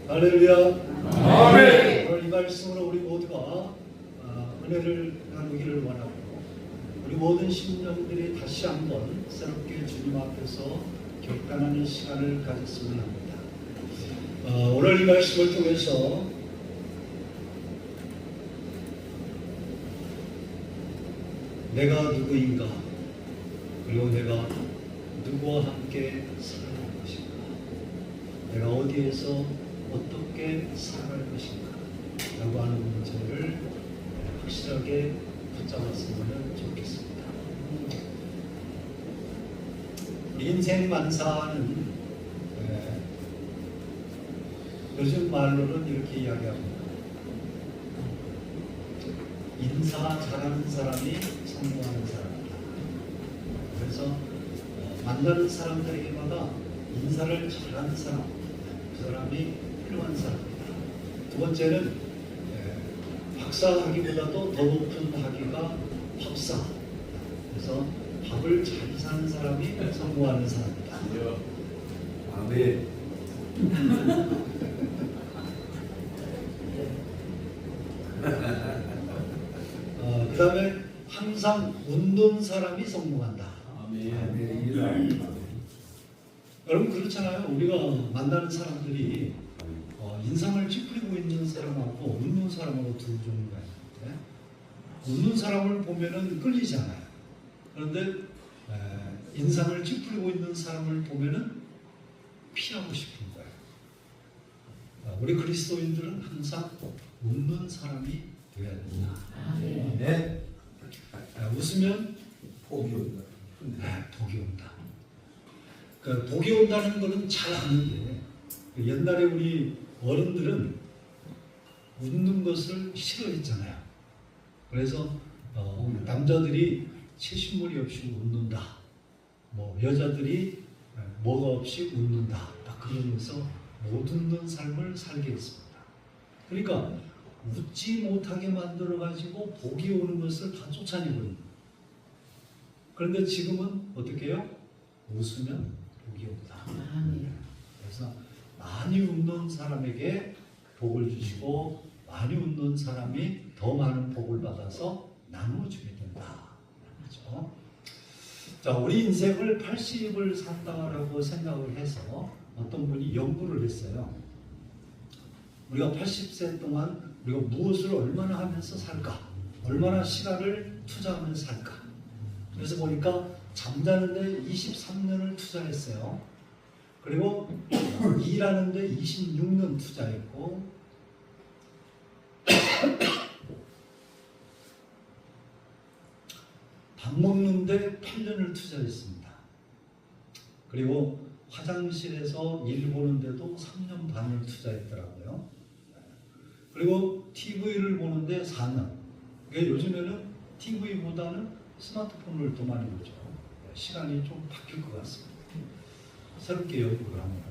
할렐루야. 아멘. 오늘 이 말씀으로 우리 모두가 은혜를 나누기를 원하고 우리 모든 심령들이 다시 한번 새롭게 주님 앞에서 결단하는 시간을 가졌으면 합니다. 오늘 이 말씀을 통해서 내가 누구인가, 그리고 내가 누구와 함께 살아갈 것인가, 내가 어디에서 어떻게 살아갈 것인가 라고 하는 문제를 확실하게 붙잡았으면 좋겠습니다. 인생 만사는 요즘 말로는 이렇게 이야기합니다. 인사 잘하는 사람이 성공하는 사람이다. 그래서 만나는 사람들에게마다 인사를 잘하는 사람, 그 사람이 훌륭한 사람이다. 두 번째는 박사 학위보다도 더 높은 학위가 법사. 그래서 밥을 잘 사는 사람이 성공하는 사람이다. 아멘. 그 다음에 항상 웃는 사람이 성공한다. 아멘. 여러분 그렇잖아요. 우리가 만나는 사람들이 인상을 찌푸리고 있는 사람하고 웃는 사람하고 두 종류가 있는데, 웃는 사람을 보면은 끌리잖아요. 그런데 인상을 찌푸리고 있는 사람을 보면은 피하고 싶은 거예요. 우리 그리스도인들은 항상 웃는 사람이 되어야 된다. 네. 웃으면 복이 온다. 복이 온다. 복이 온다는 것은 잘 아는데, 옛날에 우리 어른들은 웃는 것을 싫어했잖아요. 그래서 남자들이 채신물이 없이 웃는다, 뭐 여자들이 뭐가 없이 웃는다, 딱 그러면서 못 웃는 삶을 살게 했습니다. 그러니까 웃지 못하게 만들어 가지고 복이 오는 것을 다 쫓아내버립니다. 그런데 지금은 어떻게 해요? 웃으면 복이 온다. 그래서 많이 웃는 사람에게 복을 주시고, 많이 웃는 사람이 더 많은 복을 받아서 나누어주게 된다. 그렇죠? 자, 우리 인생을 80을 산다라고 생각을 해서 어떤 분이 연구를 했어요. 우리가 80세 동안 우리가 무엇을 얼마나 하면서 살까? 얼마나 시간을 투자하면서 살까? 그래서 보니까 잠자는데 23년을 투자했어요. 그리고 일하는데 26년 투자했고, 밥 먹는데 8년을 투자했습니다. 그리고 화장실에서 일 보는데도 3년 반을 투자했더라고요. 그리고 TV를 보는데 4년. 그러니까 요즘에는 TV보다는 스마트폰을 더 많이 보죠. 시간이 좀 바뀔 것 같습니다. 새롭게 연구를 합니다.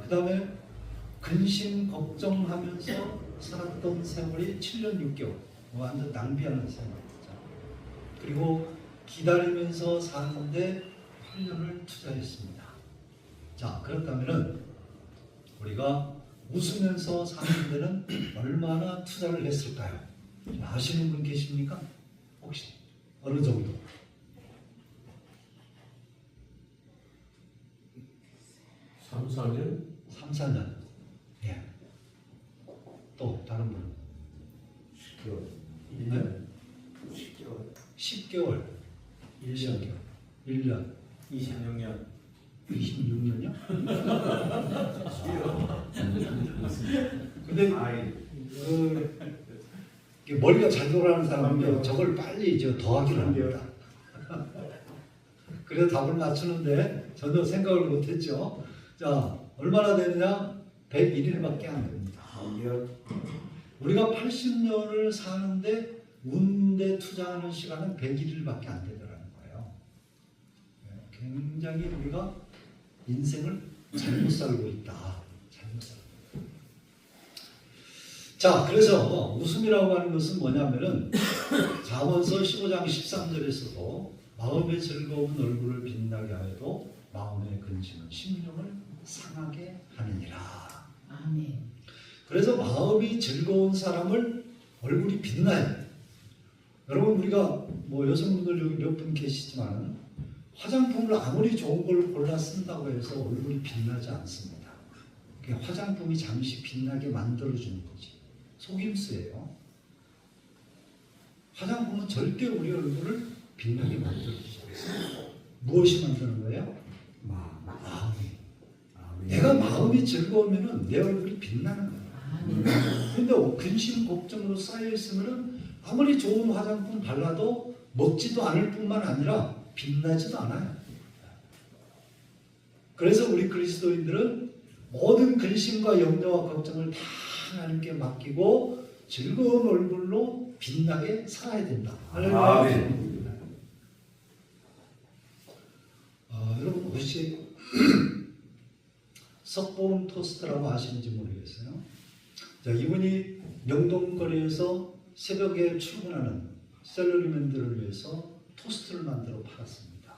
그 다음에 근심 걱정하면서 살았던 세월이 7년 6개월. 완전 낭비하는 세월이죠. 그리고 기다리면서 사는데 8년을 투자했습니다. 자, 그렇다면은 우리가 웃으면서 사는 데는 얼마나 투자를 했을까요? 아시는 분 계십니까? 혹시 어느 정도? 3, 4년? 3, 4년. 예. 또 다른 분? 10개월. 1년? 10개월. 10개월. 1년. 1년. 26년. 26년이요? 근데 머리가 잘 돌아가는 사람은요, 저걸 빨리 더하기를 합니다. 그래서 답을 맞추는데 전혀 생각을 못했죠. 자, 얼마나 되느냐? 101일밖에 안 됩니다. 우리가 80년을 사는데 웃는데 투자하는 시간은 101일밖에 안 되더라는 거예요. 굉장히 우리가 인생을 잘못 살고 있다. 잘못 살고 있다. 자, 그래서 웃음이라고 하는 것은 뭐냐면은 잠언서 15장 13절에서도 마음의 즐거움은 얼굴을 빛나게 하여도 마음의 근심은 심령을 상하게 하느니라. 아멘. 그래서 마음이 즐거운 사람을 얼굴이 빛나요. 여러분 우리가 뭐 여성분들 여기 몇 분 계시지만 화장품을 아무리 좋은 걸 골라 쓴다고 해서 얼굴이 빛나지 않습니다. 화장품이 잠시 빛나게 만들어주는 거지. 속임수예요. 화장품은 절대 우리 얼굴을 빛나게 만들어주지 않습니다. 무엇이 만드는 거예요? 마음이. 내가 마음이 즐거우면 내 얼굴이 빛나는 거예요. 그런데 근심 걱정으로 쌓여 있으면 아무리 좋은 화장품 발라도 먹지도 않을 뿐만 아니라 빛나지도 않아요. 그래서 우리 그리스도인들은 모든 근심과 염려와 걱정을 다 하나님께 맡기고 즐거운 얼굴로 빛나게 살아야 된다. 아멘. 여러분 혹시 석봉 토스트라고 아시는지 모르겠어요. 자, 이분이 명동거리에서 새벽에 출근하는 셀러리맨들을 위해서 토스트를 만들어 팔았습니다.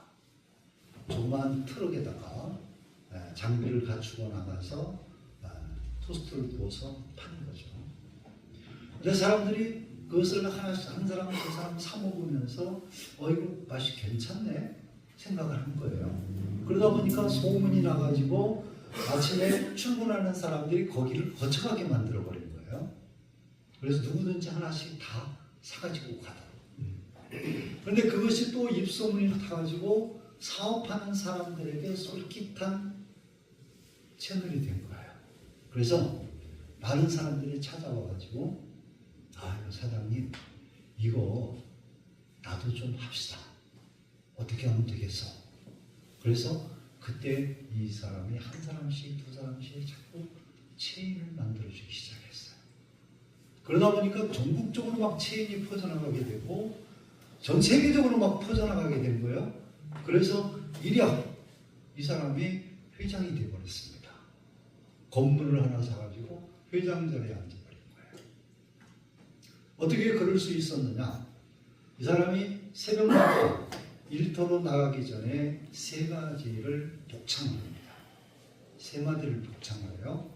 조그만 트럭에다가 장비를 갖추고 나가서 토스트를 구워서 파는 거죠. 근데 사람들이 그것을 하나씩 한 사람 한 사람 사 먹으면서 이거 맛이 괜찮네 생각을 한 거예요. 그러다 보니까 소문이 나가지고 아침에 출근하는 사람들이 거기를 거쳐가게 만들어 버린 거예요. 그래서 누구든지 하나씩 다 사가지고 가더라고요. 그런데 그것이 또 입소문이 타가지고 사업하는 사람들에게 솔깃한 채널이 된 거예요. 그래서 많은 사람들이 찾아와가지고 사장님 이거 나도 좀 합시다. 어떻게 하면 되겠어? 그래서 그때 이 사람이 한 사람씩 두 사람씩 자꾸 체인을 만들어주기 시작했어요. 그러다 보니까 전국적으로 막 체인이 퍼져나가게 되고 전 세계적으로 막 퍼져나가게 된 거예요. 그래서 일약 이 사람이 회장이 되어버렸습니다. 건물을 하나 사가지고 회장 자리에 앉아버린 거예요. 어떻게 그럴 수 있었느냐? 이 사람이 새벽마다 일터로 나가기 전에 세 가지를 독창합니다. 세 마디를 독창하래요.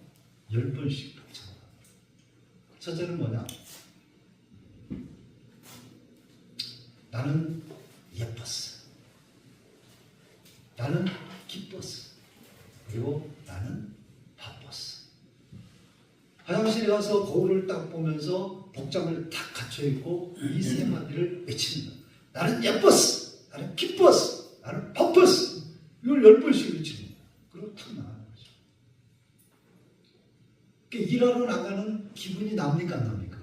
10번씩 독창합니다. 첫째는 뭐냐? 나는 예뻤어. 나는 기뻤어. 그리고 나는 바빴어. 화장실에 가서 거울을 딱 보면서 복장을 딱 갖춰 입고 이 세 마디를 외치는 거야. 나는 예뻤어. 나는 기뻤어. 나는 바빴어. 이걸 10번씩 외치는 거야. 그리고 탁 나가는 거죠. 그러니까 일하러 나가는 기분이 납니까 안 납니까?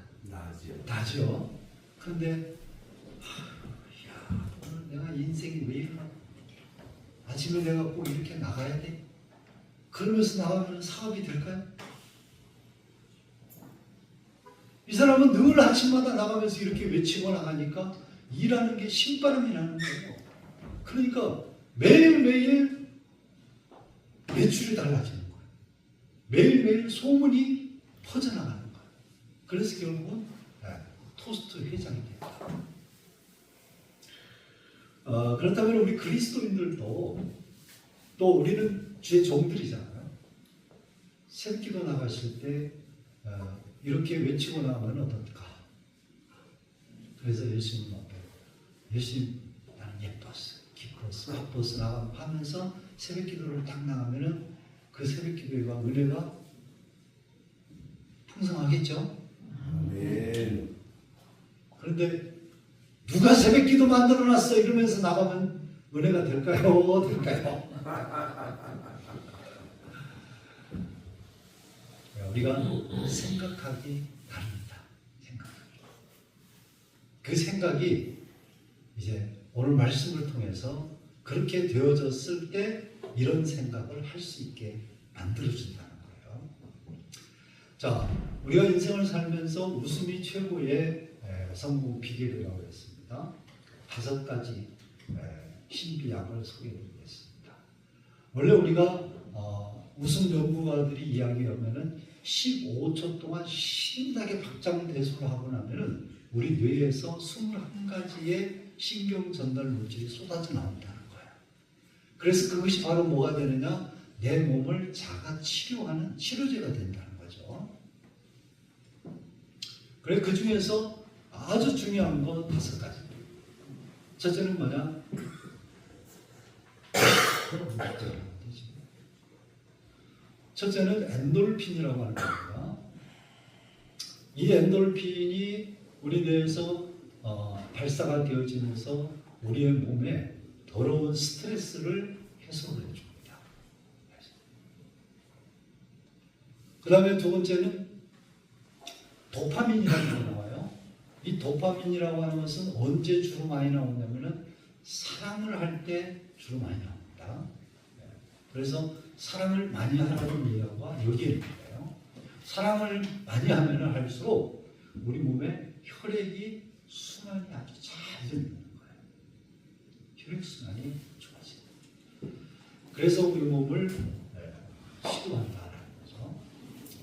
나죠. 그런데 오늘 내가 인생이 왜 이러나? 아침에 내가 꼭 이렇게 나가야 돼? 그러면서 나가면 사업이 될까요? 이 사람은 늘 아침마다 나가면서 이렇게 외치고 나가니까 일하는 게 신바람이 나는 거예요. 그러니까 매일매일 매출이 달라지는 거예요. 매일매일 소문이 퍼져나가는 거예요. 그래서 결국은 토스트 회장이 됩니다. 그렇다면 우리 그리스도인들도 또 우리는 주의 종들이잖아요. 새끼도 나가실 때 이렇게 외치고 나가면 어떨까? 그래서 예수님 앞에 예수님 나는 예뻤어, 기뻤어, 바빴어 하면서 새벽 기도를 딱 나가면은 그 새벽 기도가 은혜가 풍성하겠죠? 아멘. 그런데 누가 새벽 기도 만들어놨어 이러면서 나가면 은혜가 될까요? 될까요? 우리가 생각하기 다릅니다. 그 생각이 이제 오늘 말씀을 통해서 그렇게 되어졌을 때 이런 생각을 할 수 있게 만들어준다는 거예요. 자, 우리가 인생을 살면서 웃음이 최고의 성공 비결이라고 했습니다. 5가지 신비약을 소개해드리겠습니다. 원래 우리가 웃음 연구가들이 이야기하면은 15초 동안 신나게 박장대소를 하고 나면은 우리 뇌에서 21가지의 신경 전달 물질이 쏟아져 나온다는 거예요. 그래서 그것이 바로 뭐가 되느냐? 내 몸을 자가 치료하는 치료제가 된다는 거예요. 하죠. 그래 그 중에서 아주 중요한 건 5가지. 첫째는 뭐냐? 첫째는 엔돌핀이라고 하는 겁니다. 이 엔돌핀이 우리 뇌에서 발사가 되어지면서 우리의 몸에 더러운 스트레스를 해소를 해줍니다. 그 다음에 두 번째는 도파민이라는 게 나와요. 이 도파민이라고 하는 것은 언제 주로 많이 나오냐면은 사랑을 할 때 주로 많이 나옵니다. 그래서 사랑을 많이 하라는 이야기가 여기에 있는 거예요. 사랑을 많이 하면 할수록 우리 몸에 혈액이 순환이 아주 잘 되는 거예요. 혈액순환이 좋아집니다. 그래서 우리 몸을 치료한다는 거죠.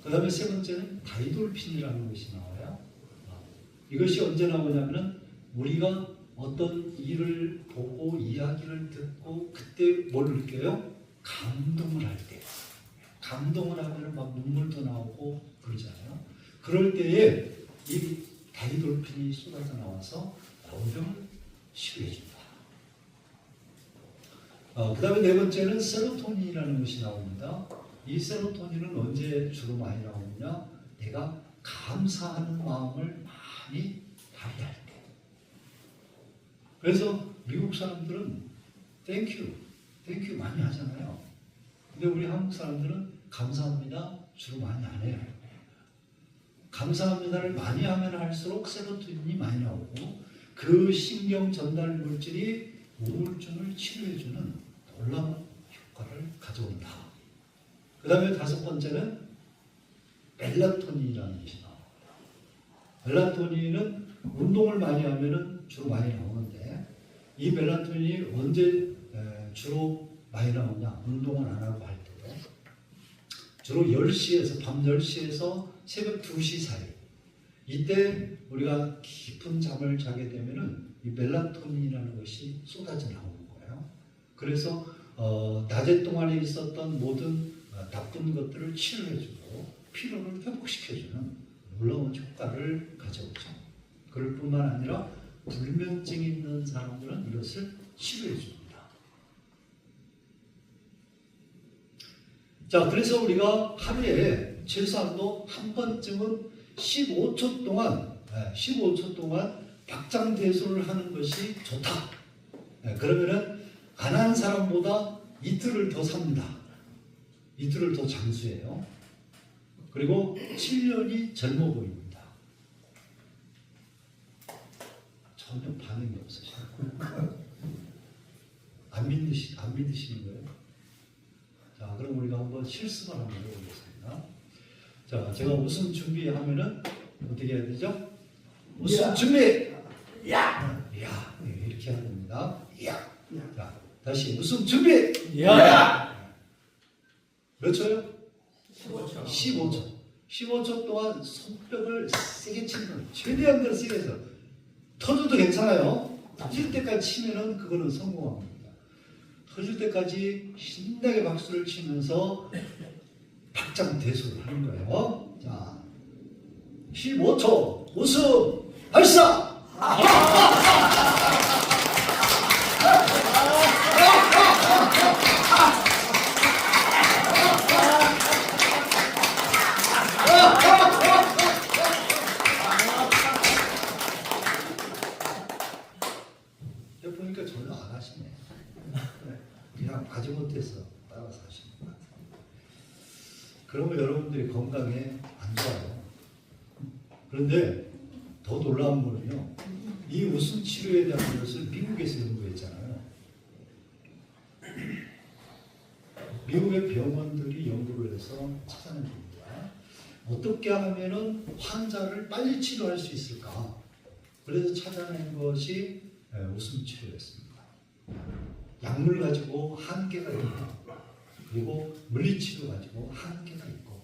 그 다음에 세 번째는 다이돌핀이라는 것이 나와요. 이것이 언제 나오냐면 우리가 어떤 일을 보고 이야기를 듣고 그때 뭘 느껴요? 감동을 할 때. 감동을 하면 막 눈물도 나오고 그러잖아요. 그럴 때에 이 다이돌핀이 쏟아져 나와서 병을 치료해준다. 그 다음에 네 번째는 세로토닌이라는 것이 나옵니다. 이 세로토닌은 언제 주로 많이 나오느냐? 내가 감사하는 마음을 많이 발휘할 때. 그래서 미국 사람들은 땡큐 많이 하잖아요. 근데 우리 한국 사람들은 감사합니다 주로 많이 안 해요. 감사합니다를 많이 하면 할수록 세로토닌이 많이 나오고 그 신경 전달 물질이 우울증을 치료해주는 놀라운 효과를 가져온다. 그 다음에 5번째는 멜라토닌이라는 것이 나옵니다. 멜라토닌은 운동을 많이 하면 주로 많이 나오는데 이 멜라토닌이 언제 주로 많이 나오냐? 운동을 안 하고 할 때도 주로 10시에서 밤 10시에서 새벽 2시 사이 이때 우리가 깊은 잠을 자게 되면은 이 멜라토닌이라는 것이 쏟아져 나오는 거예요. 그래서 낮에 동안에 있었던 모든 나쁜 것들을 치료해주고 피로를 회복시켜주는 놀라운 효과를 가져오죠. 그럴 뿐만 아니라 불면증이 있는 사람들은 이것을 치료해줍니다. 자, 그래서 우리가 하루에 최소한도 한 번쯤은 15초 동안 박장대소를 하는 것이 좋다. 그러면은 안 한 사람보다 이틀을 더 삽니다. 이틀을 더 장수해요. 그리고 7년이 젊어 보입니다. 전혀 반응이 없으시네요. 안 믿으시는 거예요? 자, 그럼 우리가 한번 실습을 한번 해보겠습니다. 자, 제가 웃음 준비하면은 어떻게 해야 되죠? 웃음 준비! 야! 야! 이렇게 해야 됩니다. 야! 자, 다시 웃음 준비! 야! 몇 초요? 15초. 15초. 15초 동안 손뼉을 세게 치는 거예요. 최대한 더 세게 해서. 터져도 괜찮아요. 터질 때까지 치면은 그거는 성공합니다. 터질 때까지 신나게 박수를 치면서 박장대소를 하는 거예요. 자, 15초 웃음 발사! 해보니까 전혀 안 하시네. 그냥 아지 못해서 따라서 하시는 것 같아요. 그러면 여러분들이 건강에 안 좋아요. 그런데 더 놀라운 거는요. 이 웃음 치료에 대한 것을 미국에서 연구했잖아요. 미국의 병원들이 연구를 해서 찾아낸 겁니다. 어떻게 하면은 환자를 빨리 치료할 수 있을까? 그래서 찾아낸 것이 웃음 치료였습니다. 약물 가지고 한계가 있고, 그리고 물리치료 가지고 한계가 있고.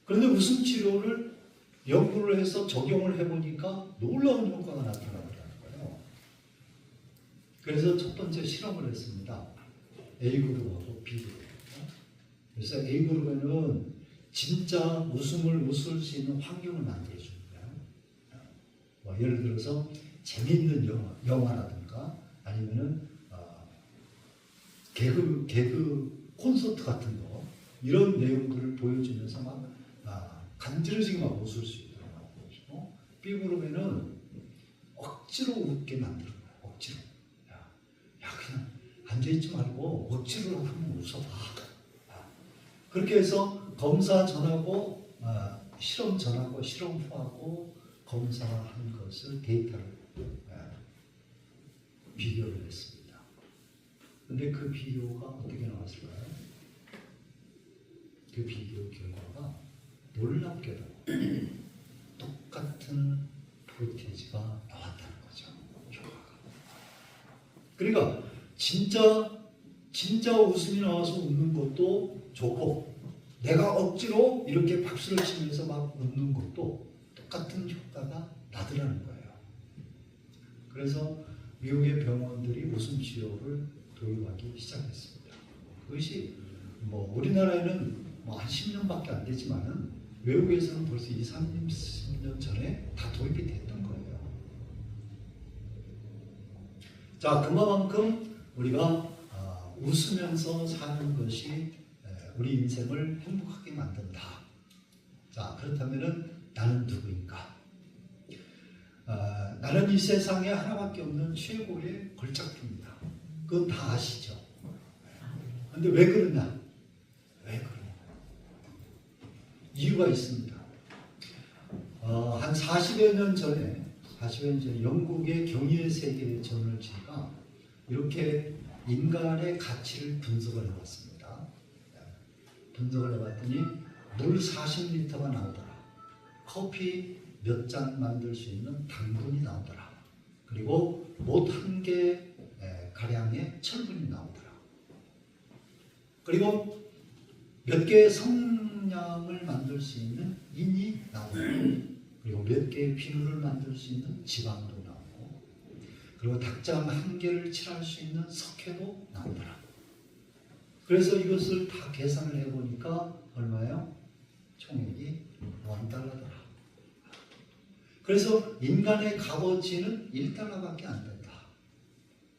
그런데 웃음 치료를 연구를 해서 적용을 해보니까 놀라운 효과가 나타나더라는 거예요. 그래서 첫 번째 실험을 했습니다. A그룹하고 B그룹. 그래서 A그룹에는 진짜 웃을 수 있는 환경을 만들어주는 거예요. 뭐 예를 들어서 재미있는 영화라든가 아니면은 개그 콘서트 같은 거 이런 내용들을 보여주면서 막 간지러지게 막 웃을 수 있도록 보여주고, B그룹에는 억지로 웃게 만드는 거예요. 억지로. 야 그냥 앉아있지 말고 억지로 한번 웃어봐. 그렇게 해서 검사 전하고 실험 전하고 실험 후하고 검사한 것을 데이터를 비교를 했습니다. 근데 그 비교가 어떻게 나왔을까요? 그 비교 결과가 놀랍게도 똑같은 프로테이지가 나왔다는 거죠. 효과가. 그러니까 진짜 웃음이 나와서 웃는 것도 좋고, 내가 억지로 이렇게 박수를 치면서 막 웃는 것도 똑같은 효과가 나더라는 거예요. 그래서 미국의 병원들이 웃음 치료를 도입하기 시작했습니다. 그것이 뭐 우리나라에는 뭐 한 10년밖에 안 되지만은 외국에서는 벌써 30년 전에 다 도입이 됐던 거예요. 자, 그만큼 우리가 웃으면서 사는 것이 우리 인생을 행복하게 만든다. 자, 그렇다면은 나는 누구인가? 나는 이 세상에 하나밖에 없는 최고의 걸작품이다. 그건 다 아시죠? 근데 왜 그러냐? 왜 그러냐? 이유가 있습니다. 한 40여 년 전에 영국의 경희의 세계 저널지가 이렇게 인간의 가치를 분석을 해봤습니다. 분석을 해봤더니 물 40리터가 나오더라. 커피 몇 잔 만들 수 있는 당분이 나오더라. 그리고 못 한 개 가량의 철분이 나오더라. 그리고 몇 개의 성냥을 만들 수 있는 인이 나오더라. 그리고 몇 개의 비누를 만들 수 있는 지방도 나오고, 그리고 닭장 한 개를 칠할 수 있는 석회도 나오더라. 그래서 이것을 다 계산을 해보니까 얼마예요? 총액이 $1더라. 그래서 인간의 값어치는 $1밖에 안 된다.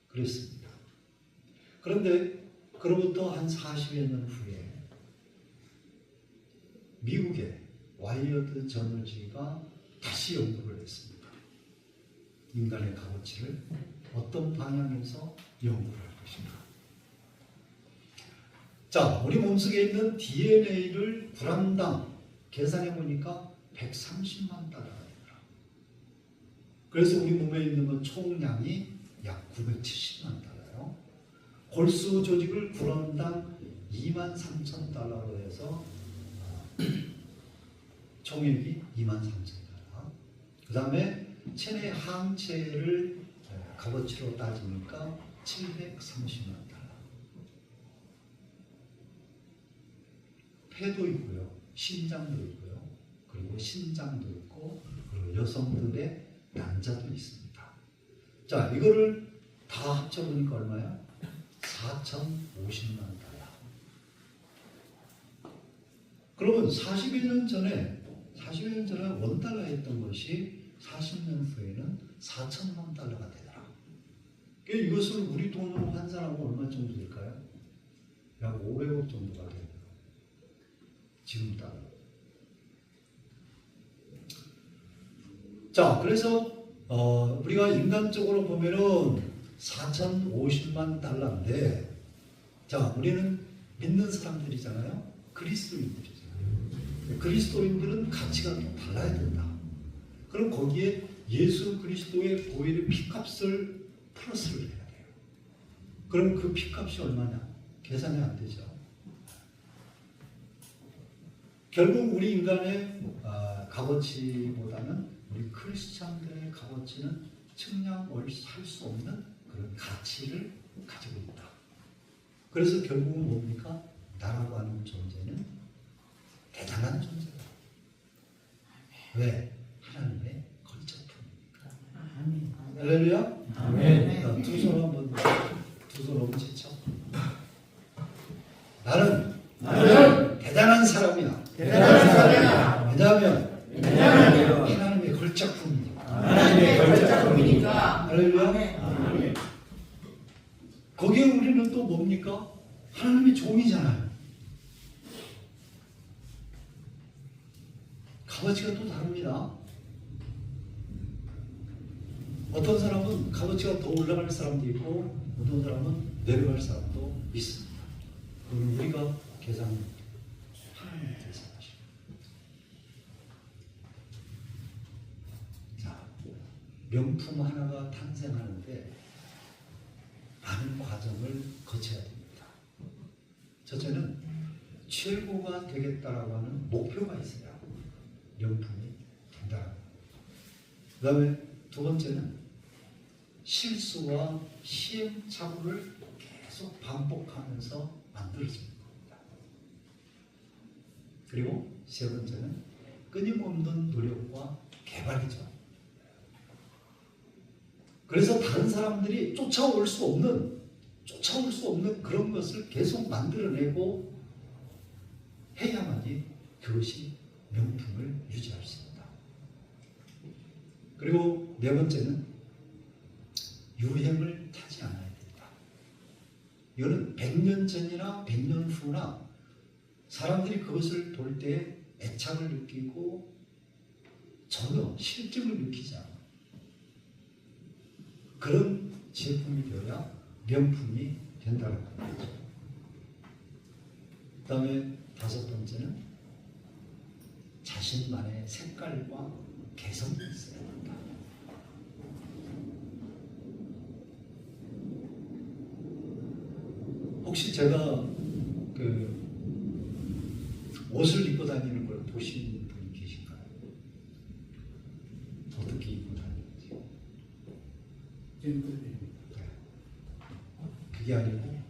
그랬습니다. 그런데 그로부터 한 40여 년 후에 미국의 와이어드 저널지가 다시 연구를 했습니다. 인간의 값어치를 어떤 방향에서 연구를 할 것인가. 자, 우리 몸속에 있는 DNA를 불암당 계산해 보니까 130만 달러가 되더라. 그래서 우리 몸에 있는 건 총량이 약 970만 달러요. 골수 조직을 불암당 23,000달러로 해서 총액이 23,000달러. 그 다음에 체내 항체를 값어치로 따지니까 730만 달러. 폐도 있고요, 심장도 있고요, 그리고 신장도 있고, 그리고 여성들의 난자도 있습니다. 자, 이거를 다 합쳐보니까 얼마야? 4,050만 달러. 그러면 40여 년 전에 $1 했던 것이 40년 후에는 4,000만 달러가 되더라. 그러니까 이것을 우리 돈으로 환산하면 얼마 정도 될까요? 약 500억 정도가 돼요. 지금 달러. 자, 그래서 우리가 인간적으로 보면은 4,050만 달러인데, 자, 우리는 믿는 사람들이잖아요. 그리스도인들이잖아요. 그리스도인들은 가치가 또 달라야 된다. 그럼 거기에 예수 그리스도의 보혈의 피값을 플러스를 해야 돼요. 그럼 그 피값이 얼마냐? 계산이 안 되죠. 결국 우리 인간의 값어치보다는 우리 크리스찬들의 값어치는 측량할 수 없는 그런 가치를 가지고 있다. 그래서 결국은 뭡니까? 나라고 하는 존재는 대단한 존재다. 왜? 하나님의 걸작품이니까. 할렐루야? 아멘. 두 손 한번 치쳐. 나는 거기에 우리는 또 뭡니까? 하나님의 종이잖아요. 값어치가 또 다릅니다. 어떤 사람은 값어치가 더 올라갈 사람도 있고 어떤 사람은 내려갈 사람도 있습니다. 그건 우리가 계산하는 하나님의 계산하시고. 자, 명품 하나가 탄생하는데 많은 과정을 거쳐야 됩니다. 첫째는 최고가 되겠다라고 하는 목표가 있어야 명품이 된다. 그 다음에 두 번째는 실수와 시행착오를 계속 반복하면서 만들어지는 겁니다. 그리고 세 번째는 끊임없는 노력과 개발이죠. 그래서 다른 사람들이 쫓아올 수 없는 그런 것을 계속 만들어내고 해야만이 그것이 명품을 유지할 수 있다. 그리고 네 번째는 유행을 타지 않아야 된다. 이거는 100년 전이나 100년 후나 사람들이 그것을 볼 때 애착을 느끼고 전혀 실증을 느끼지 않아. 그런 제품이 되어야 명품이 된다는 거죠. 그 다음에 다섯 번째는 자신만의 색깔과 개성이 있어야 된다. 혹시 제가 그 옷을 입고 다니는 걸 보신 분이 계신가요? 어떻게 입고 다니는지? 네. 그게 아니고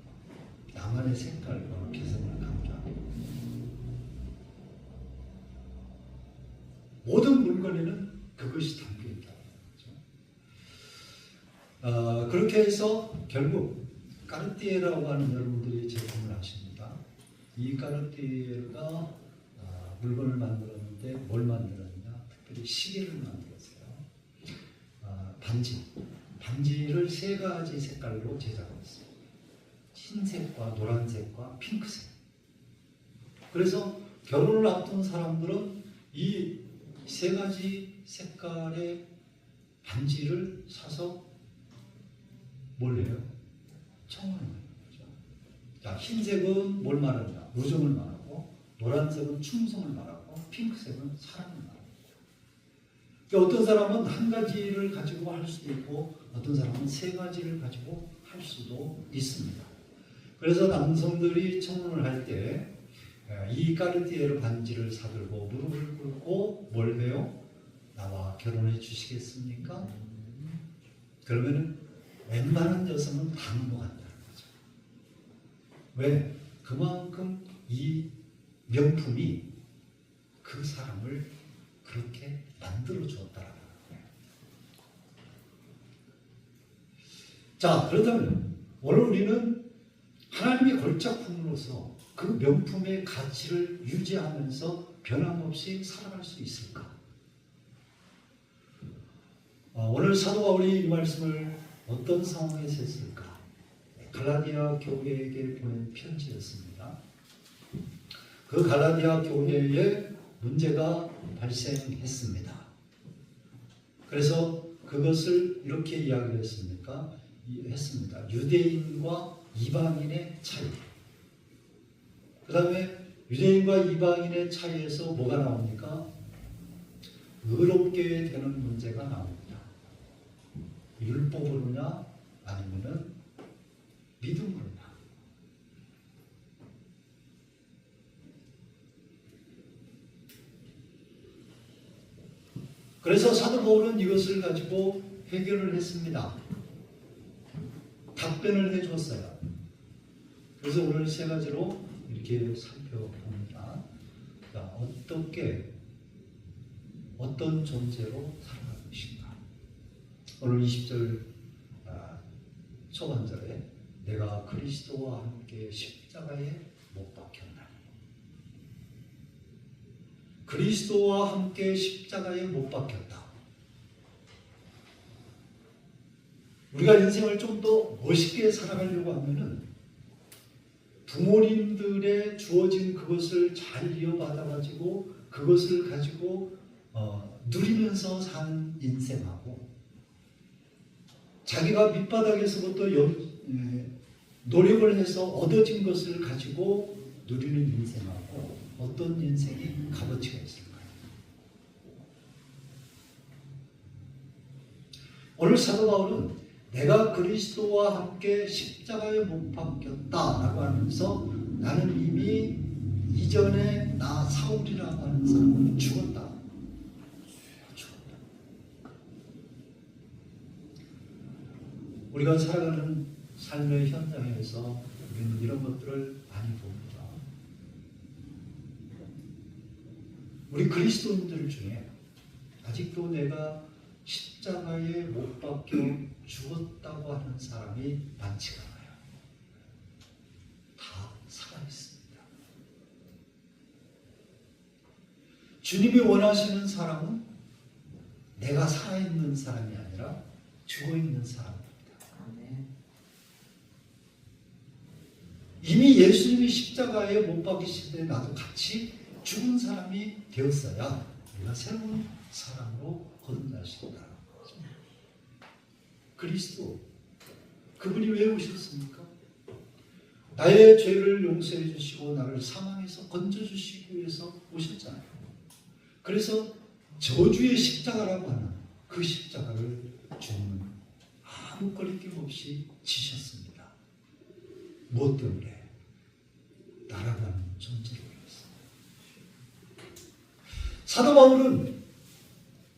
나만의 색깔과 개성을 강조하고 모든 물건에는 그것이 담겨 있다는 거죠. 그렇게 해서 결국 까르띠에라고 하는 여러분들이 제품을 아십니다. 이 까르띠에가 물건을 만들었는데 뭘 만들었냐? 특별히 시계를 만들었어요. 반지를 세 가지 색깔로 제작했어요. 흰색과 노란색과 핑크색. 그래서 결혼을 앞둔 사람들은 이 세 가지 색깔의 반지를 사서 뭘 해요? 청혼을 해요. 자, 흰색은 뭘 말하냐? 우정을 말하고, 노란색은 충성을 말하고, 핑크색은 사랑을 말합니다. 그러니까 어떤 사람은 한 가지를 가지고 할 수도 있고, 어떤 사람은 세 가지를 가지고 할 수도 있습니다. 그래서 남성들이 청혼을 할 때 이 까르띠에르 반지를 사들고 무릎을 꿇고 뭘 해요? 나와 결혼해 주시겠습니까? 그러면은 웬만한 여성은 다 넘어간다는 거죠. 왜? 그만큼 이 명품이 그 사람을 그렇게 만들어 주었다라는 거예요. 자, 그렇다면 오늘 우리는 하나님의 걸작품으로서 그 명품의 가치를 유지하면서 변함없이 살아갈 수 있을까? 오늘 사도 바울이 이 말씀을 어떤 상황에서 했을까? 갈라디아 교회에게 보낸 편지였습니다. 그 갈라디아 교회에 문제가 발생했습니다. 그래서 그것을 이렇게 이야기했습니다. 유대인과 이방인의 차이. 그 다음에 유대인과 이방인의 차이에서 뭐가 나옵니까? 의롭게 되는 문제가 나옵니다. 율법으로냐 아니면은 믿음으로냐. 그래서 사도 바울은 이것을 가지고 해결을 했습니다. 답변을 해줬어요. 그래서 오늘 세 가지로 이렇게 살펴봅니다. 자, 어떤 존재로 살아갈 것인가. 오늘 20절 초반절에 내가 그리스도와 함께 십자가에 못 박혔나니. 그리스도와 함께 십자가에 못 박혔다. 우리가 인생을 좀 더 멋있게 살아가려고 하면은 부모님들의 주어진 그것을 잘 이어받아가지고 그것을 가지고 누리면서 사는 인생하고 자기가 밑바닥에서부터 노력을 해서 얻어진 것을 가지고 누리는 인생하고 어떤 인생이 값어치가 있을까요? 오늘 사도 바울은 내가 그리스도와 함께 십자가에 못 박혔다라고 하면서 나는 이미 이전에 나 사울이라고 하는 사람은 죽었다. 우리가 살아가는 삶의 현장에서 우리는 이런 것들을 많이 봅니다. 우리 그리스도인들 중에 아직도 내가 십자가에 못 박혀 죽었다고 하는 사람이 많지가 않아요. 다 살아있습니다. 주님이 원하시는 사람은 내가 살아있는 사람이 아니라 죽어있는 사람입니다. 이미 예수님이 십자가에 못 박히실 때 나도 같이 죽은 사람이 되었어야 우리가 새로운 사람으로 거듭나신다. 그리스도, 그분이 왜 오셨습니까? 나의 죄를 용서해 주시고 나를 사망에서 건져주시기 위해서 오셨잖아요. 그래서 저주의 십자가라고 하는 그 십자가를 주님은 아무 거리낌 없이 지셨습니다. 무엇 때문에? 나라고 하는 존재를 위해서. 사도 바울은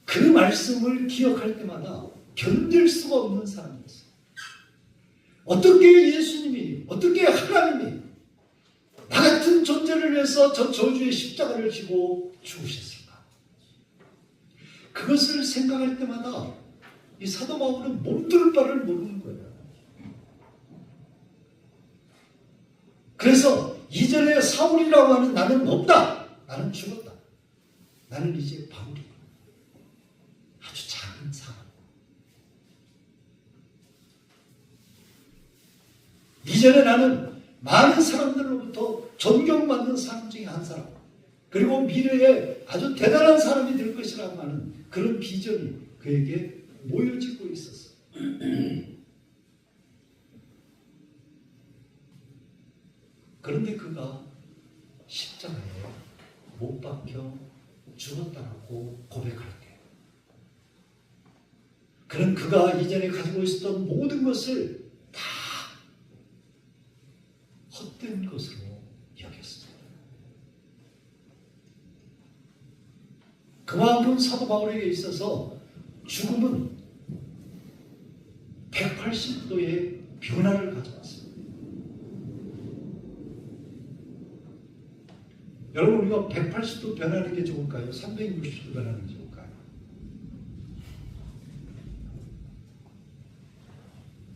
그 말씀을 기억할 때마다 견딜 수가 없는 사람이었어요. 어떻게 예수님이, 어떻게 하나님이 나 같은 존재를 위해서 저 저주의 십자가를 지고 죽으셨을까? 그것을 생각할 때마다 이 사도 바울은 몸둘 바를 모르는 거예요. 그래서 이전에 사울이라고 하는 나는 없다. 나는 죽었다. 나는 이제 바울이다. 아주 작은 사람. 이전에 나는 많은 사람들로부터 존경받는 사람 중에 한 사람, 그리고 미래에 아주 대단한 사람이 될 것이라고 하는 그런 비전이 그에게 모여지고 있었어요. 그런데 그가 십자가에 못 박혀 죽었다라고 고백할 때, 그는 그가 이전에 가지고 있었던 모든 것을 다 헛된 것으로 여겼습니다. 그만큼 사도 바울에게 있어서 죽음은 180도의 변화를 가져왔습니다. 여러분, 우리가 180도 변하는 게 좋을까요? 360도 변하는 게 좋을까요?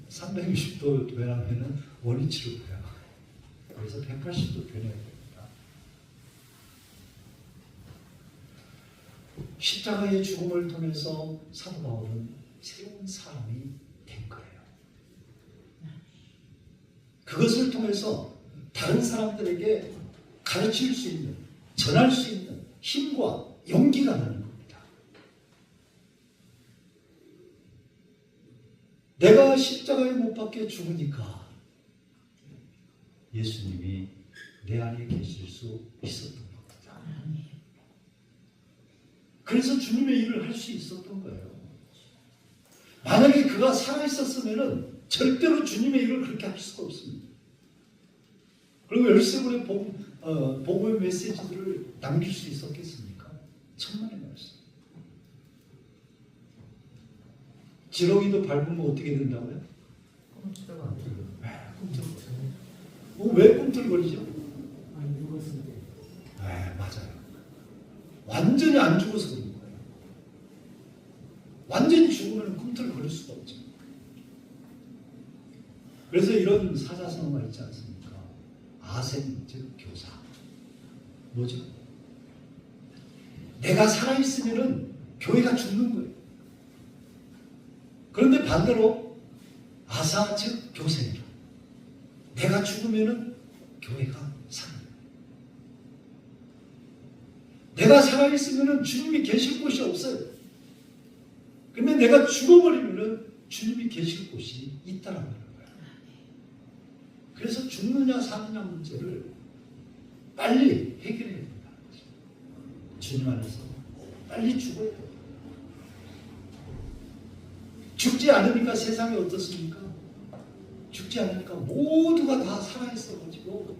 360도 변하면 원위치로 가요. 그래서 180도 변해야 됩니다. 십자가의 죽음을 통해서 사도 바울은 새로운 사람이 된 거예요. 그것을 통해서 다른 사람들에게 가르칠 수 있는, 전할 수 있는 힘과 용기가 나는 겁니다. 내가 십자가에 못 박혀 죽으니까 예수님이 내 안에 계실 수 있었던 겁니다. 그래서 주님의 일을 할 수 있었던 거예요. 만약에 그가 살아있었으면 절대로 주님의 일을 그렇게 할 수가 없습니다. 그리고 열세번의 복음의 메시지들을 남길 수 있었겠습니까? 천만의 말씀. 지렁이도 밟으면 어떻게 된다고요? 왜 꿈틀거리죠? 맞아요. 완전히 안 죽어서 그런 거예요. 완전히 죽으면 꿈틀거릴 수가 없죠. 그래서 이런 사자성어가 있지 않습니까? 아생, 즉 교사. 뭐죠? 내가 살아있으면 교회가 죽는 거예요. 그런데 반대로 아사 즉 교세니라. 내가 죽으면은 교회가 살아요. 내가 살아있으면은 주님이 계실 곳이 없어요. 그러면 내가 죽어버리면은 주님이 계실 곳이 있다라는 거예요. 그래서 죽느냐 사느냐 문제를 빨리 해결해야 된다는 거죠. 주님 안에서 빨리 죽어야 돼요. 죽지 않으니까 세상이 어떻습니까? 죽지 않으니까 모두가 다 살아있어가지고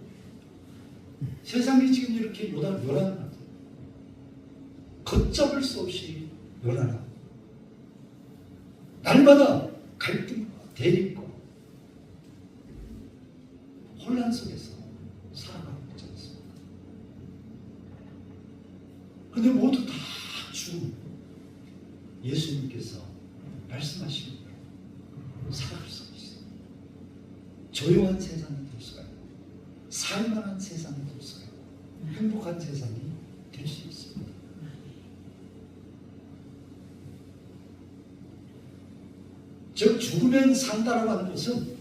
세상이 지금 이렇게 요란하죠. 걷잡을 수 없이 요란하고 날마다 갈등과 대립과 혼란 속에서 살아가고 있지 않습니까? 그런데 모두 다 죽음. 예수님께서 말씀하시는 거예요. 살아갈 수 있어요. 조용한 세상이 될 수가 있고 살만한 세상이 될 수가 있고 행복한 세상이 될 수 있습니다. 즉 죽으면 산다라고 하는 것은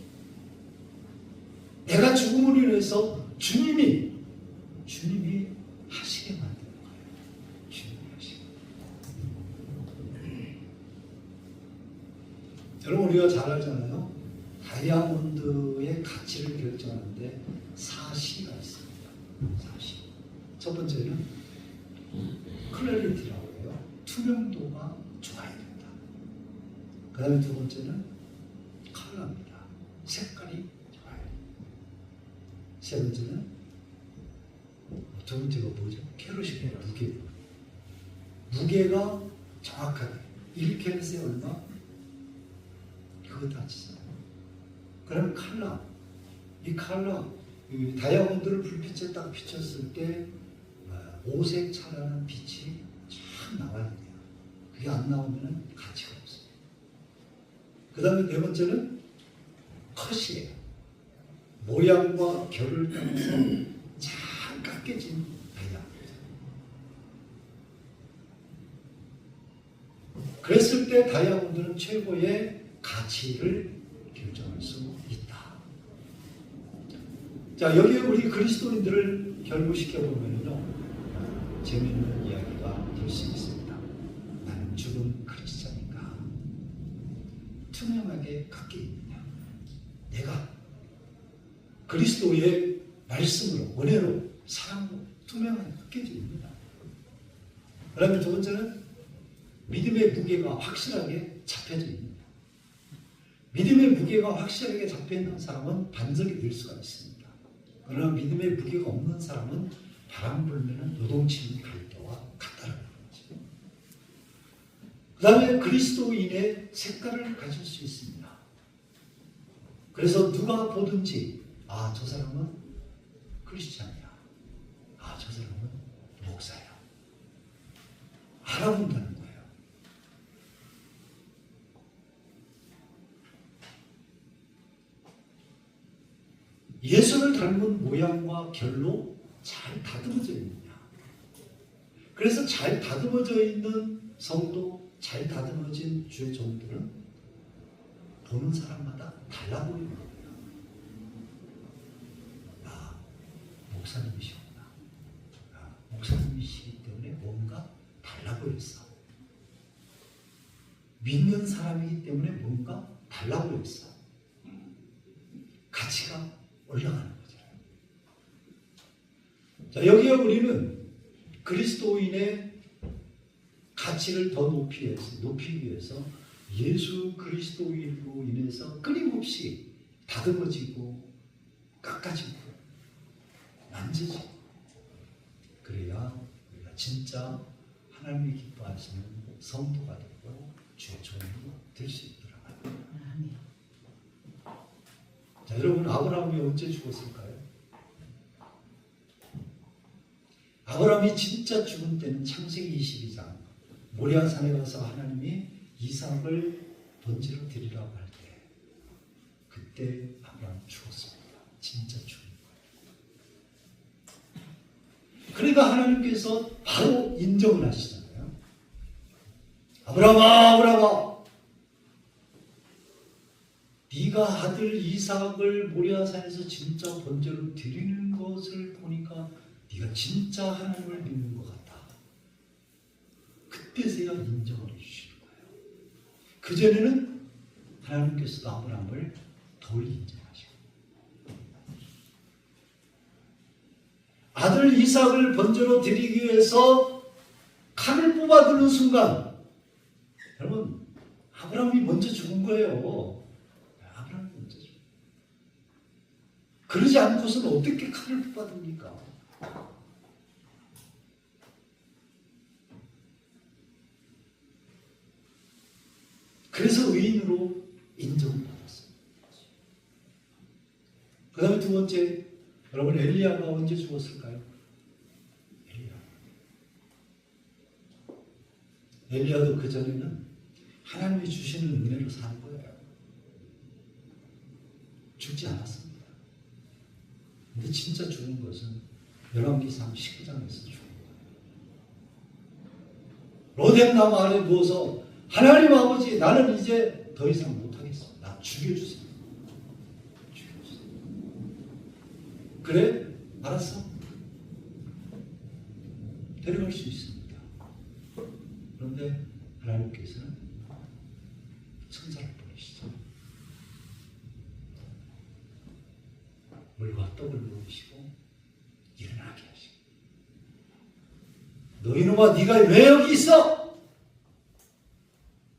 내가 죽음으로 인해서 주님이 하시게 만드는 거예요. 주님이 하시게. 여러분 우리가 잘 알잖아요. 다이아몬드의 가치를 결정하는데 4C가 있습니다. 4C. 첫 번째는 클래리티라고 해요. 투명도가 좋아야 된다. 그 다음에 두 번째는 컬러입니다. 색깔이 좋아요. 세 번째는 두 번째가 뭐죠? 캐럿이에요. 무게가 정확하게 1캐럿에 얼마? 그거 다 치잖아요. 그럼 칼라, 이 칼라, 이 다이아몬드를 불빛에 딱 비쳤을 때 오색 차라는 빛이 참 나와야 돼요. 그게 안 나오면 가치가 없어요. 그 다음에 네 번째는 컷이에요. 모양과 결을 따라서 잘 깎여진 다이아몬드. 그랬을 때 다이아몬드는 최고의 가치를 결정할 수 있다. 자, 여기에 우리 그리스도인들을 결부시켜보면요. 재미있는 이야기가 될 수 있습니다. 나는 죽은 크리스찬인가? 투명하게 깎여 있느냐? 내가 그리스도의 말씀으로, 은혜로, 사랑으로 투명하게 깎여져 있느냐? 그 다음에 두 번째는 믿음의 무게가 확실하게 잡혀져 있느냐? 믿음의 무게가 확실하게 잡혀있는 사람은 반석이 될 수가 있습니다. 그러나 믿음의 무게가 없는 사람은 바람 불면은 요동치는 갈대와 같다는 거죠. 그 다음에 그리스도인의 색깔을 가질 수 있습니다. 그래서 누가 보든지 아, 저 사람은 크리스찬이야. 아, 저 사람은 목사야. 알아본다는 거예요. 예수를 닮은 모양과 결로 잘 다듬어져 있느냐. 그래서 잘 다듬어져 있는 성도, 잘 다듬어진 주의 종들은 보는 사람마다 달라 보이는 거예요. 아, 목사님이시구나. 아, 목사님이시기 때문에 뭔가 달라 보였어. 믿는 사람이기 때문에 뭔가 달라 보였어. 가치가 올라가는 거죠. 자, 여기에 우리는 그리스도인의 가치를 더 높이기 위해서 예수 그리스도인으로 인해서 끊임없이 다듬어지고 깎아지고 만져지고 그래야 우리가 진짜 하나님이 기뻐하시는 성도가 되고 주의 종으로 될 수 있더라고요. 자, 여러분 아브라함이 언제 죽었을까요? 아브라함이 진짜 죽은 때는 창세기 22장 모리아산에 가서 하나님이 이삭을 번제로 드리라고 할 때 그때 아브라함 죽었습니다. 진짜 죽은 거예요. 그러니까 하나님께서 바로 인정을 하시잖아요. 아브라함아, 아브라함아, 네가 아들 이삭을 모리아산에서 진짜 번제로 드리는 것을 보니까 네가 진짜 하나님을 믿는 것 같다. 그때서야 인정을 해주시는 거예요. 그전에는 하나님께서도 아브라함을 덜 인정하시고 아들 이삭을 번제로 드리기 위해서 칼을 뽑아드는 순간 여러분 아브라함이 먼저 죽은 거예요. 아브라함이 먼저 죽은 거예요. 그러지 않고서는 어떻게 칼을 뽑아듭니까? 그래서 의인으로 인정을 받았습니다. 그 다음에 두 번째, 여러분 엘리야가 언제 죽었을까요? 엘리야도 그전에는 하나님이 주시는 은혜로 산 거예요. 죽지 않았습니다. 근데 진짜 죽은 것은 열왕기상 19장에서 죽은 거예요. 로뎀나무 아래 누워서 하나님 아버지 나는 이제 더 이상 못하겠어. 나 죽여주세요. 죽여주세요. 그래? 알았어. 데려갈 수 있습니다. 그런데 하나님께서는 천사를 보내시죠. 물과 떡을 놓으시고 일어나게 하시고 너희놈아 네가 왜 여기 있어?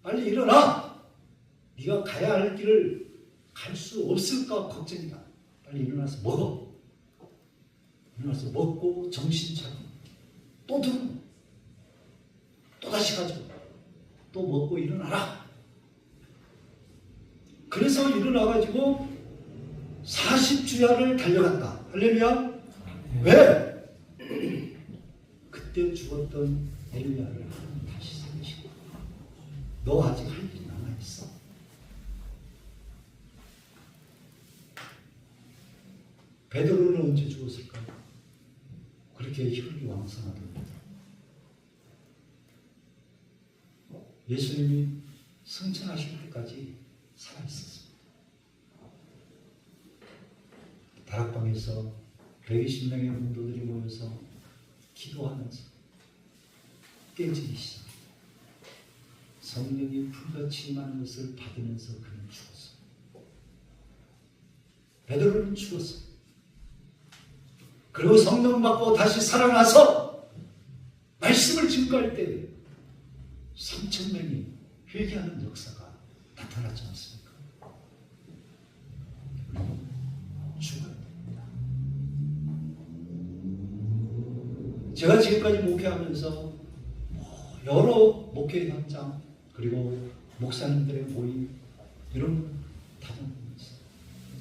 빨리 일어나! 네가 가야 할 길을 갈 수 없을까 걱정이다. 빨리 일어나서 먹어. 일어나서 먹고 정신 차리고 또 들어. 또다시 가지고 또 먹고 일어나라. 그래서 일어나가지고 40주야를 달려갔다. 할렐루야. 왜? 그때 죽었던 엘리야를 다시 살리시고 너 아직 할 일이 남아있어. 베드로는 언제 죽었을까요? 그렇게 혈기 왕성하던 예수님이 승천하실 때까지 살아있었습니다. 다락방에서 120명의 문도들이 모여서 기도하면서 깨지기 시작합니다. 성령이 불같이 임하는 것을 받으면서 그는 죽었어요. 베드로는 죽었어요. 그리고 성령 받고 다시 살아나서 말씀을 증거할 때 3,000명이 회개하는 역사가 나타나지 않습니까? 죽어야 됩니다. 제가 지금까지 목회하면서 여러 목회 현장 그리고 목사님들의 모임 이런 다녀보면서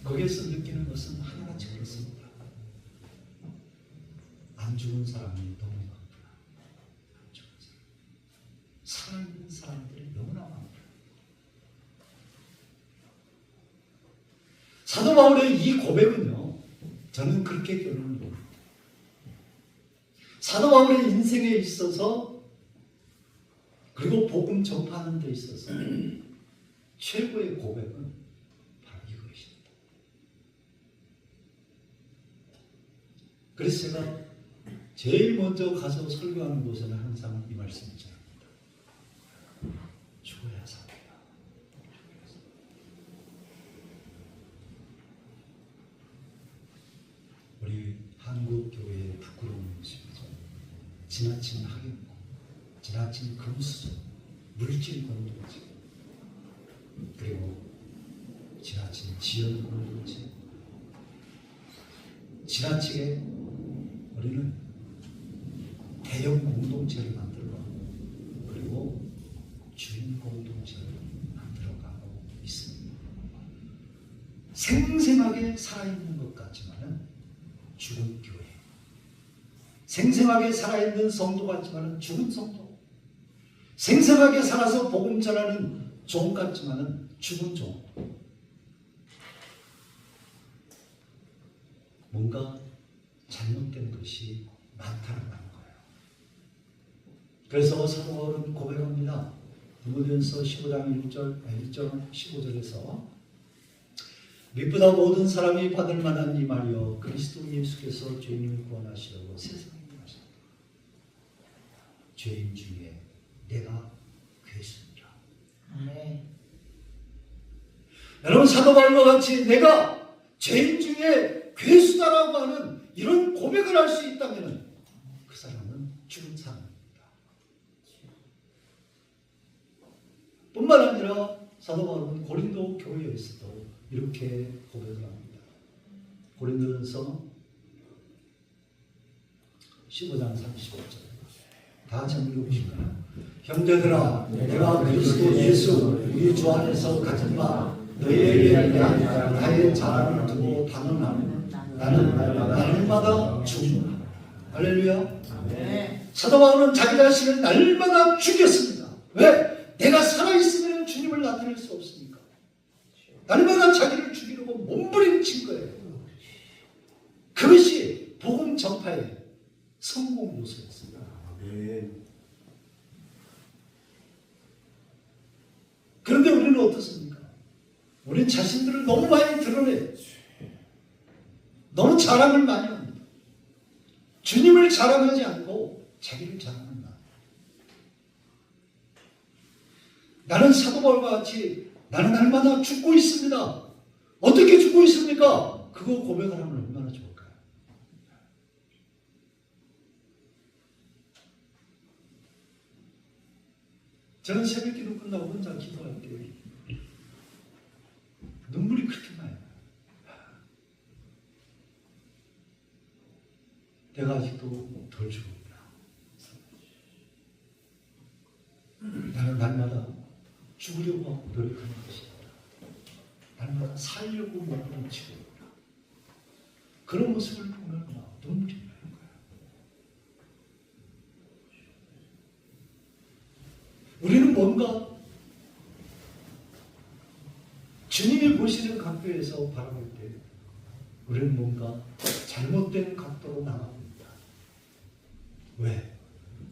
거기에서 느끼는 것은 하나같이 그렇습니다. 안 죽은 사람이 너무 많구나. 안 죽은 사람. 살아있는 사람들이 너무나 많구나. 사도 바울의 이 고백은요, 저는 그렇게 결론을 냅니다. 사도 바울의 인생에 있어서 그리고 복음 전파하는 데 있어서 최고의 고백은 바로 이것입니다. 그래서 제가 제일 먼저 가서 설교하는 곳에는 항상 이 말씀을 전합니다. 죽어야 삽니다. 우리 한국 교회의 부끄러운 모습이죠. 지나친 학연고, 지나친 금수저, 물질 공동체, 그리고 지나친 지연 공동체, 지나치게 우리는 대형 공동체를 만들고 그리고 주인 공동체를 만들어가고 있습니다. 생생하게 살아있는 것 같지만은 죽은 교회, 생생하게 살아있는 성도 같지만은 죽은 성도, 생생하게 살아서 복음 전하는 종 같지만은 죽은 종. 뭔가 잘못된 것이 많다는 거예요. 그래서 사도 바울은 고백합니다. 디모데전서 15장 1절 15절에서 미쁘다 모든 사람이 받을 만한 이 말이여 그리스도 예수께서 죄인을 구원하시려고 세상에 오셨다. 죄인 중에 내가 괴수니라. 아멘. 여러분 사도 바울과 같이 내가 죄인 중에 괴수다라고 하는 이런 고백을 할 수 있다면 그 사람은 죽은 사람입니다. 뿐만 아니라 사도 바울은 고린도 교회에서도 이렇게 고백을 합니다. 고린도전서 15장 35절 다 같이 한번 읽어보실까요? 형제들아 내가 그리스도 예수 우리 주 안에서 가진 바 너희에게 대한 나의 자랑을 두고 단언하는 나는 날마다 죽는다. 할렐루야. 사도 바울은 자기 자신을 날마다 죽였습니다. 왜? 내가 살아있으면 주님을 나타낼 수 없으니까. 날마다 자기를 죽이려고 몸부림친 거예요. 그것이 복음 전파의 성공 요소였습니다. 아멘. 그런데 우리는 어떻습니까? 우리는 자신들을 너무 많이 드러내요. 너무 자랑을 많이 합니다. 주님을 자랑하지 않고 자기를 자랑한다. 나는 사도 바울과 같이 나는 날마다 죽고 있습니다. 어떻게 죽고 있습니까? 그거 고백하면 얼마나 좋을까요? 저는 새벽 기도 끝나고 혼자 기도할 때 눈물이 그렇게 나요. 내가 아직도 덜 죽었구나. 나는 날마다 죽으려고 노력하는 것이다. 날마다 살려고 몸부림치고 있구나. 그런 모습을 보면 눈물이 나는 거야. 우리는 뭔가 주님이 보시는 각도에서 바라볼 때 우리는 뭔가 잘못된 각도로 나갑니다. 왜?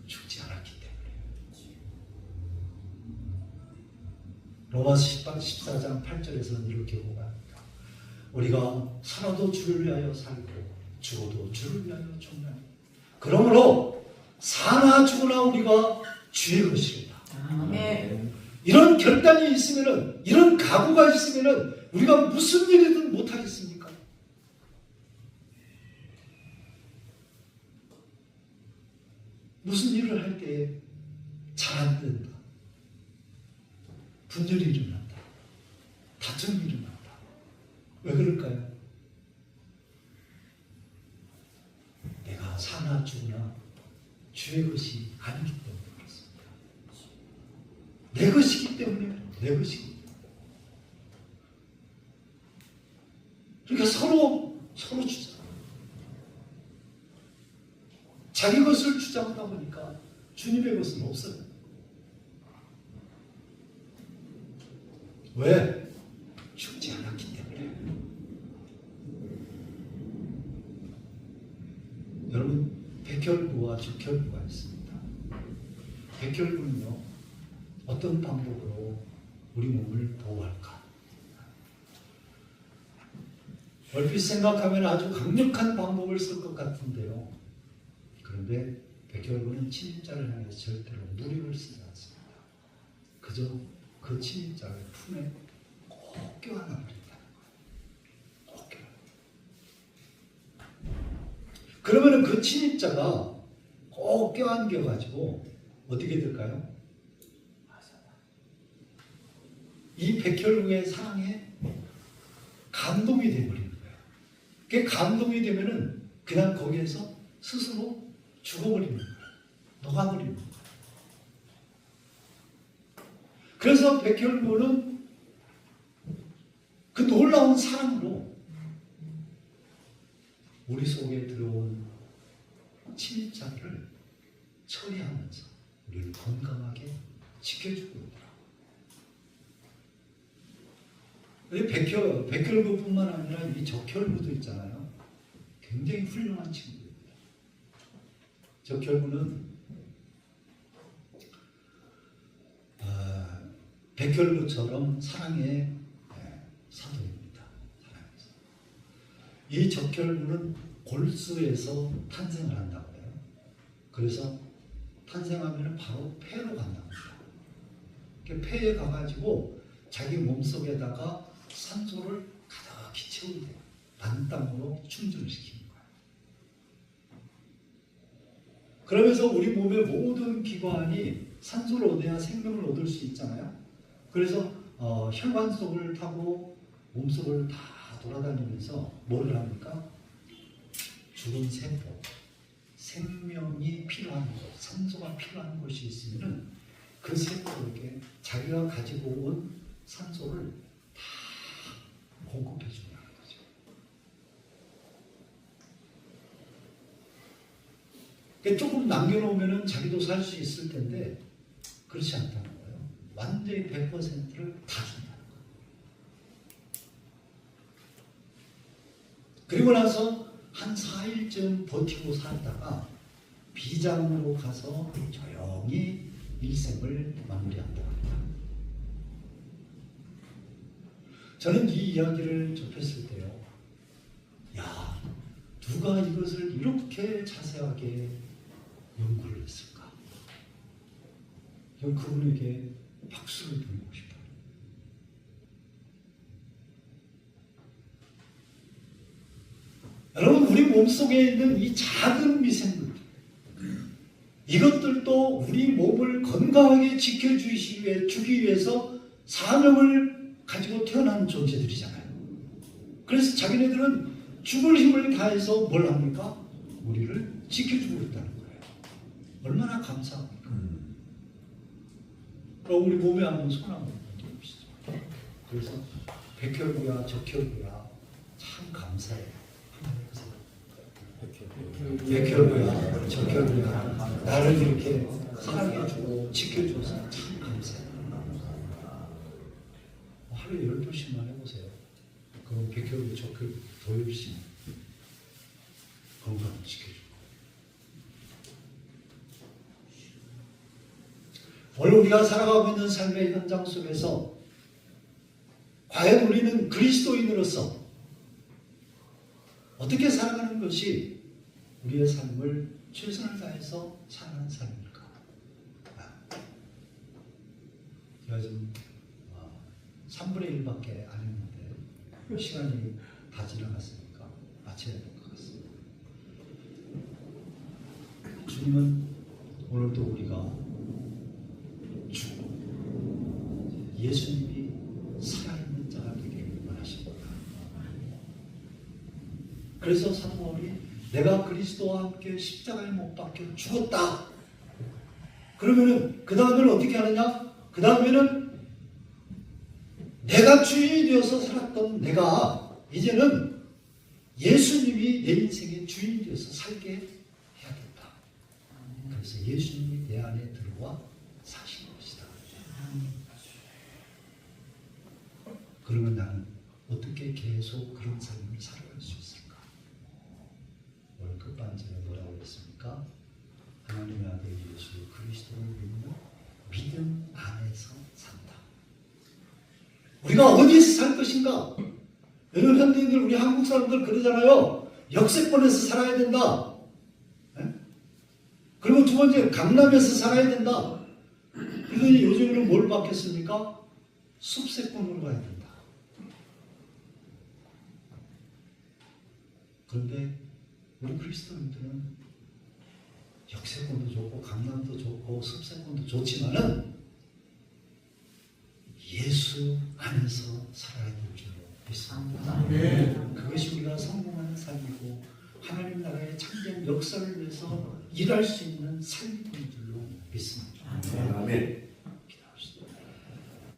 죽지 않았기 때문에. 로마서 14장 8절에서는 이렇게 고백합니다. 우리가 살아도 주를 위하여 살고 죽어도 주를 위하여 죽나니 그러므로 사나 죽으나 우리가 주의 것이다. 아멘. 이런 결단이 있으면은, 이런 각오가 있으면은 우리가 무슨 일이든 못하겠습니까? 무슨 일을 할 때 잘 안 된다. 분열이 일어난다. 다툼이 일어난다. 왜 그럴까요? 내가 사나 죽으나 주의 것이 아니기 때문에 그렇습니다. 내 것이기 때문에 내 것이기 때문에. 그러니까 서로 주장. 자기 것을 주장하다 보니까 주님의 것은 없어요. 왜? 죽지 않았기 때문에. 여러분, 백혈구와 적혈구가 있습니다. 백혈구는요, 어떤 방법으로 우리 몸을 보호할까? 얼핏 생각하면 아주 강력한 방법을 쓸 것 같은데요. 그런데 백혈구는 침입자를 향해서 절대로 무력을 쓰지 않습니다. 그저 그 침입자를 품에 꼭 껴안아 버린다는 거예요. 꼭 껴안아. 그러면은 그 침입자가 꼭 껴안겨 가지고 어떻게 될까요? 이 백혈구의 사랑에 감동이 되어버리는 거예요. 그게 감동이 되면은 그냥 거기에서 스스로 죽어버리는 거예요. 녹아버리는 거예요. 그래서 백혈구는 그 놀라운 사랑으로 우리 속에 들어온 침입자를 처리하면서 우리를 건강하게 지켜주고 있더라고요. 백혈구뿐만 아니라 이 적혈구도 있잖아요. 굉장히 훌륭한 친구입니다. 적혈구는 백혈구처럼 사랑의 사도입니다. 사랑의 이 적혈구는 골수에서 탄생을 한다고 해요. 그래서 탄생하면 바로 폐로 간다고 해요. 폐에 가가지고 자기 몸속에다가 산소를 가득히 채운대요. 만땅으로 충전을 시키는 거예요. 그러면서 우리 몸의 모든 기관이 산소를 얻어야 생명을 얻을 수 있잖아요. 그래서 혈관 속을 타고 몸속을 다 돌아다니면서 뭐를 합니까? 죽은 세포, 생명이 필요한 곳, 산소가 필요한 곳이 있으면 그 세포에게 자기가 가지고 온 산소를 다 공급해 준다는 거죠. 그러니까 조금 남겨놓으면 자기도 살 수 있을 텐데 그렇지 않다는 거예요. 완전히 100%를 다 준다는 거예요. 그리고 나서 한 4일쯤 버티고 살다가 비장으로 가서 조용히 일생을 마무리한다. 저는 이 이야기를 접했을 때요, 야, 누가 이것을 이렇게 자세하게 연구를 했을까? 그분에게 박수를 드리고 싶어요. 여러분, 우리 몸속에 있는 이 작은 미생물, 이것들도 우리 몸을 건강하게 지켜주기 위해서 사명을 가지고 태어난 존재들이잖아요. 그래서 자기네들은 죽을 힘을 다해서 뭘 합니까? 우리를 지켜주고 있다는 거예요. 얼마나 감사합니까? 그럼 우리 몸에 한번 손 한번 얹어봅시다. 그래서 백혈구야, 적혈구야, 참 감사해요. 백혈구야, 적혈구야, 나를 이렇게 사랑해주고 지켜줘서 참 감사해요. 하루에 12시만 해보세요. 그럼 백혈구, 적혈구 더 열심히 건강을 지켜주고. 오늘 우리가 살아가고 있는 삶의 현장 속에서 과연 우리는 그리스도인으로서 어떻게 살아가는 것이 우리의 삶을 최선을 다해서 살아가는 삶일까? 제가 지금 3분의 1밖에 안 했는데 시간이 다 지나갔으니까 마쳐야 될 것 같습니다. 주님은 오늘도 우리가 예수님이 살아있는 자가 되기를 원하십니다. 그래서 사도 바울이 내가 그리스도와 함께 십자가에 못 박혀 죽었다. 그러면은 그 다음에는 어떻게 하느냐? 그 다음에는 내가 주인이 되어서 살았던 내가 이제는 예수님이 내 인생의 주인이 되어서 살게 해야겠다. 그래서 예수님이 내 안에 들어와 사신 것이다. 그러면 나는 어떻게 계속 그런 삶을 살아갈 수 있을까? 오늘 끝반전에 뭐라고 했습니까? 하나님의 아들 예수 그리스도를 믿는 믿음 안에서 산다. 우리가 어디에서 살 것인가? 여러분 현대인들, 우리 한국 사람들 그러잖아요. 역세권에서 살아야 된다. 네? 그리고 두 번째, 강남에서 살아야 된다. 그러더니 요즘에는 뭘 바뀌었습니까? 숲세권으로 가야 된다. 그런데 우리 그리스도인들은 역세권도 좋고 강남도 좋고 숲세권도 좋지만은 예수 안에서 살아야 될 줄로 믿습니다. 그것이 우리가 성공하는 삶이고 하나님 나라의 참된 역사를 위해서 일할 수 있는 삶인 줄로 믿습니다. 아멘.